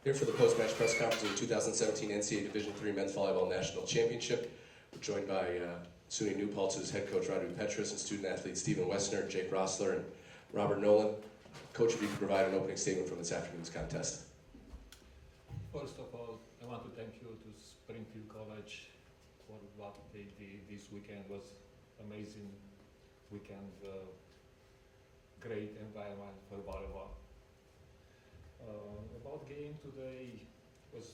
Here for the post-match press conference of the 2017 NCAA Division III Men's Volleyball National Championship. We're joined by SUNY New Paltz head coach Radu Petras and student athletes Stephen Wessner, Jake Rossler, and Robert Nolan. Coach, if you could provide an opening statement from this afternoon's contest. First of all, I want to thank you to Springfield College for what they did this weekend. It was amazing weekend, great environment for volleyball. About game today was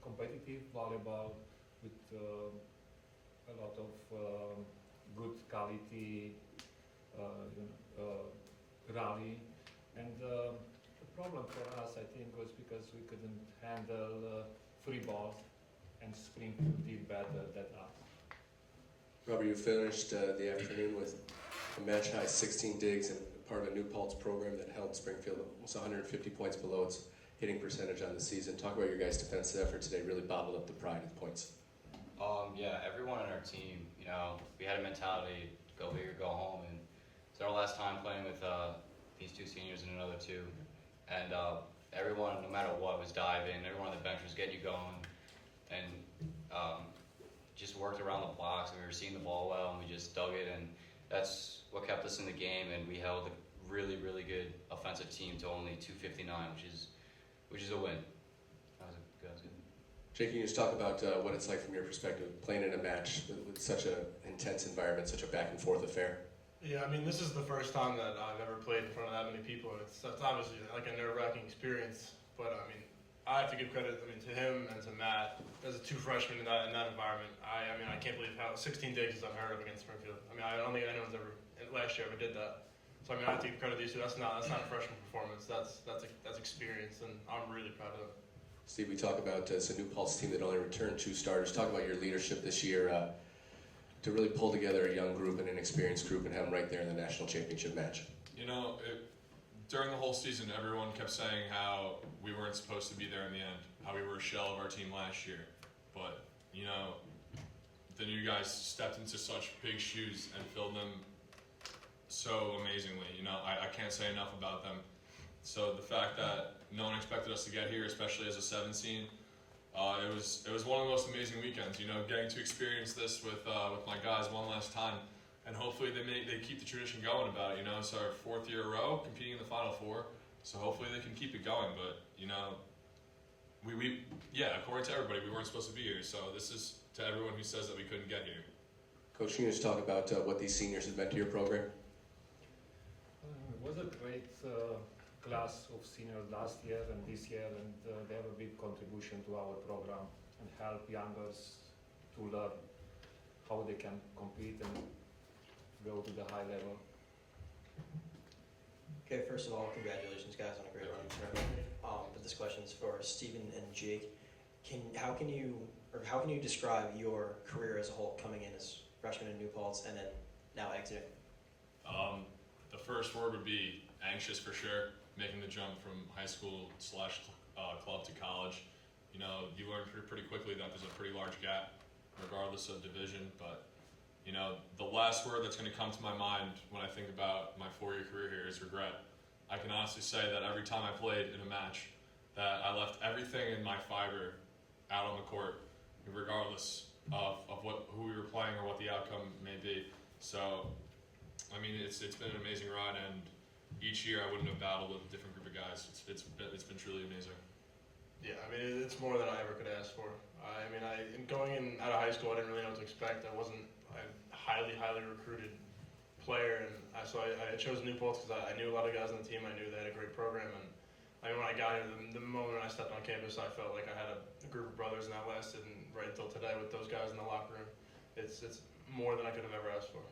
competitive volleyball with a lot of good quality rally, and the problem for us, I think, was because we couldn't handle free balls, and Springfield did better than us. Robert, you finished the afternoon with a match-high 16 digs and part of a New Paltz program that held Springfield almost 150 points below its hitting percentage on the season. Talk about your guys' defensive effort today, really bottled up the pride of the points. Yeah, everyone on our team, we had a mentality, go big or go home, and it's our last time playing with these two seniors and another two, and everyone, no matter what, was diving. Everyone on the bench was getting you going, and just worked around the blocks, and we were seeing the ball well, and we just dug it, and that's what kept us in the game, and we held a really, really good offensive team to only 259, which is a win. That was good. Jake, can you just talk about what it's like from your perspective, playing in a match with such an intense environment, such a back-and-forth affair? Yeah, I mean, this is the first time that I've ever played in front of that many people, and it's obviously like a nerve-wracking experience. But I mean, I have to give credit, to him and to Matt as two freshmen in that environment. I can't believe how 16 digs is unheard of against Springfield. I don't think anyone's last year ever did that. So I have to give credit to these two. That's not a freshman performance. That's experience, and I'm really proud of them. Steve, we talk about it's a New Paltz team that only returned 2 starters. Talk about your leadership this year to really pull together a young group and an experienced group and have them right there in the national championship match. During the whole season, everyone kept saying how we weren't supposed to be there in the end, how we were a shell of our team last year. But, then you guys stepped into such big shoes and filled them so amazingly. I can't say enough about them. So the fact that no one expected us to get here, especially as a 7 seed, it was one of the most amazing weekends. Getting to experience this with my guys one last time, and hopefully they keep the tradition going about it. It's our 4th year in a row competing in the Final Four, so hopefully they can keep it going. But according to everybody, we weren't supposed to be here. So this is to everyone who says that we couldn't get here. Coach, can you just talk about what these seniors have meant to your program? It was a great class of seniors last year and this year, and they have a big contribution to our program and help youngers to learn how they can compete and go to the high level. Okay, first of all, congratulations guys on a great run. But this question is for Stephen and Jake. How can you describe your career as a whole, coming in as freshman in New Paltz and then now exiting? The first word would be anxious for sure, making the jump from high school / club to college. You learn pretty quickly that there's a pretty large gap regardless of division, but the last word that's going to come to my mind when I think about my 4-year career here is regret. I can honestly say that every time I played in a match that I left everything in my fiber out on the court, regardless of who we were playing or what the outcome may be. So it's been an amazing ride, and each year I wouldn't have battled with a different group of guys. It's been truly amazing. Yeah, it's more than I ever could ask for. Going in out of high school, I didn't really know what to expect. I wasn't a highly recruited player, and so I chose New Paltz because I knew a lot of guys on the team. I knew they had a great program, and when I got here, the moment I stepped on campus, I felt like I had a group of brothers, and that lasted right until today with those guys in the locker room. It's more than I could have ever asked for.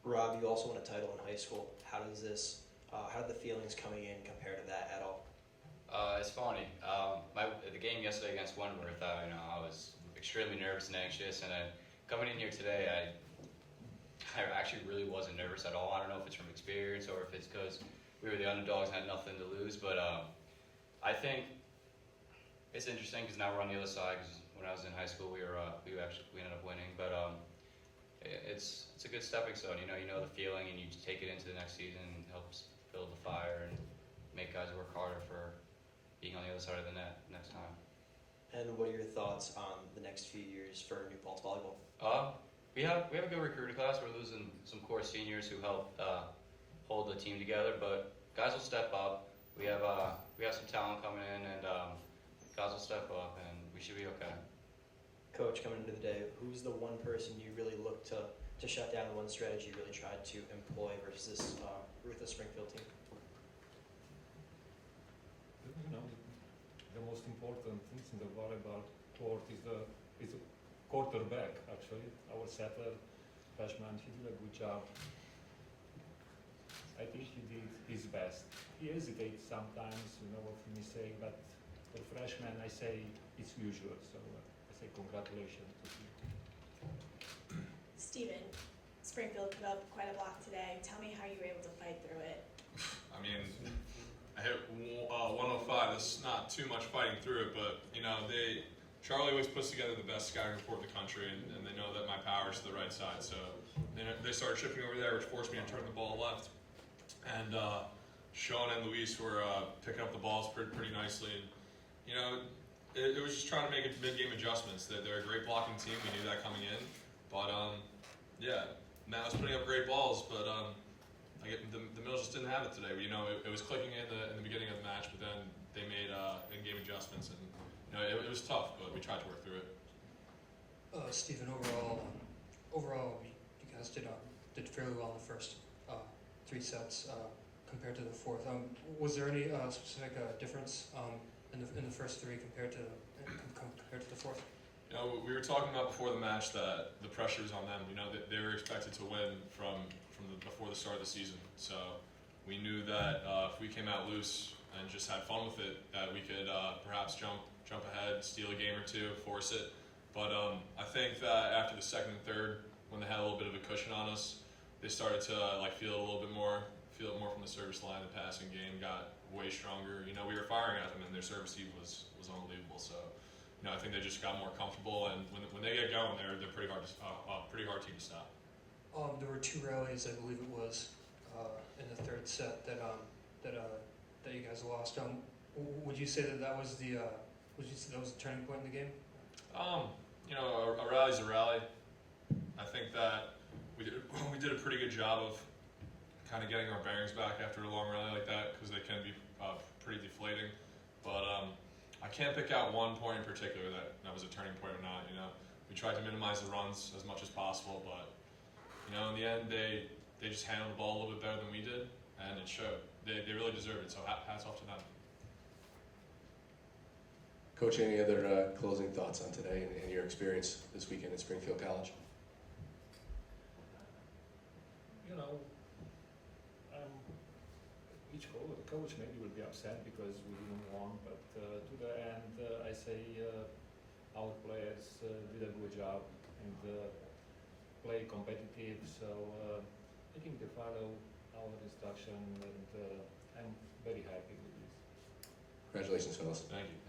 Rob, you also won a title in high school. How did the feelings coming in compare to that at all? It's funny. The game yesterday against Wentworth, I was extremely nervous and anxious, and coming in here today, I actually really wasn't nervous at all. I don't know if it's from experience or if it's because we were the underdogs and had nothing to lose, but I think it's interesting because now we're on the other side. Because when I was in high school, we ended up winning, but it's a good stepping stone. You know the feeling, and you take it into the next season, and helps build the fire and make guys work harder for other side of the net next time. And what are your thoughts on the next few years for New Paltz volleyball? We have a good recruiting class. We're losing some core seniors who help hold the team together, but guys will step up. We have some talent coming in, and guys will step up, and we should be okay. Coach, coming into the day, who's the one person you really look to shut down, and one strategy you really tried to employ versus this ruthless Springfield team? You know, the most important things in the volleyball court is the quarterback. Actually, our settler freshman, he did a good job. I think he did his best. He hesitates sometimes, you know what he may say, but for freshman, I say it's usual. So I say congratulations to him. Steven, Springfield put up quite a block today. Tell me how you were able to fight through it. I mean, I hit 105. That's not too much fighting through it, but you know, Charlie always puts together the best scouting report in the country, and they know that my power is to the right side. So they started shifting over there, which forced me to turn the ball left. And Sean and Luis were picking up the balls pretty nicely. And, you know, it was just trying to make mid-game adjustments. They're a great blocking team. We knew that coming in. But, yeah, Matt was putting up great balls, but the Mills just didn't have it today. You know, it was clicking in the beginning of the match, but then they made in-game adjustments. And, you know, it was tough, but we tried to work through it. Stephen, overall, you guys did fairly well in the first 3 sets compared to the fourth. Was there any specific difference in the first 3 compared to the fourth? You know, we were talking about before the match that the pressure was on them. You know, they were expected to win from before the start of the season. So we knew that if we came out loose and just had fun with it, that we could perhaps jump ahead, steal a game or 2, force it. But I think that after the second and third, when they had a little bit of a cushion on us, they started to feel it more from the service line. The passing game got way stronger. You know, we were firing at them, and their service heat was unbelievable. So, you know, I think they just got more comfortable, and when they get going, they're pretty hard team to stop. There were 2 rallies, I believe it was, in the third set that you guys lost. Would you say that was the turning point in the game? You know, a rally's a rally. I think that we did a pretty good job of kind of getting our bearings back after a long rally like that, because they can be pretty deflating. But I can't pick out one point in particular that was a turning point or not. You know, we tried to minimize the runs as much as possible, but you know, in the end, they just handled the ball a little bit better than we did, and it showed. They really deserved it. So hats off to them. Coach, any other closing thoughts on today and your experience this weekend at Springfield College? You know, each coach maybe will be upset because we didn't win, but to the end, I say our players did a good job and play competitive. So I think they follow our instruction, and I'm very happy with this. Congratulations, fellas. Thank you.